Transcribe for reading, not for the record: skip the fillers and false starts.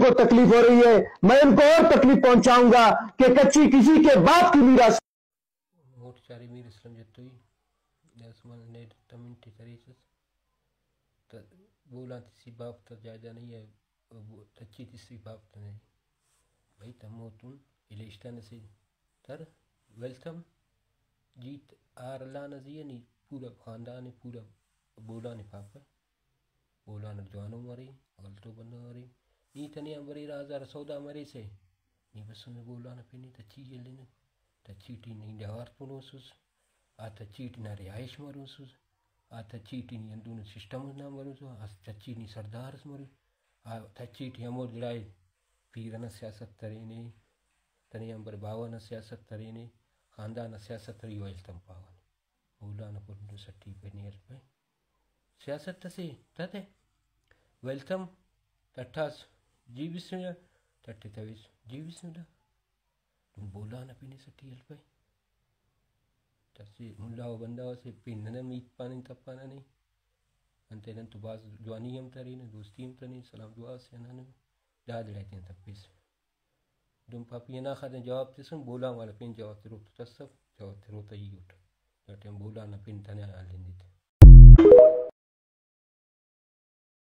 को तकलीफ हो रही है, मैं उनको और तकलीफ पहुंचाऊंगा कि कच्ची किसी के बाप की मीरास मोट चारी मीर इस्लाम जत्तोई दसमान ने तमिंटी तरीसस तो बोला तीसरी बाप तो जायजा नहीं है, अच्छी तीसरी बाप तो नहीं भाई तमोतुन इलेस्टन से तर वेलकम जीत आरला नजिए नहीं पूरा खानदान है पूरा बोला नहीं पापा बोला न जवानों मरी गलतो बंदो मरी नी तनिया बरी राजा रसौदा मरे से नी बस में बोला न पे नी तची जल्दी न तचीटी नहीं डहार पुनोसुस आ तचीटी ना रिहाइश मरुसुस आ तचीटी नी अंदून सिस्टम ना मरुसु आ तची नी सरदार मरु आ तचीटी हमोर जड़ाई पीरन सियासत तरीने तनिया बर बावन सियासत तरीने खानदान सियासत तरी वाइल तम पावन बोला न पुंडु सट्टी पे नियर पे सियासत तसे तते वेलकम तट्ठास जी बिस्मिल्लाह तट्टे तविस जी बिस्मिल्लाह तुम बोला न पीने सट्टी हल पे तसे मुल्ला व बंदा से पिन मीत पानी तप्पाना नहीं अंते नन तो बाज जवानी हम तरी ने दोस्ती हम तरी सलाम दुआ से ना ने दाद लेते हैं तप्पीस तुम पापी ना खाते जवाब ते सुन बोला वाला पिन जवाब ते रोत तसब जवाब ते रोता ही उठ जटे बोला न पिन तने आलिंदित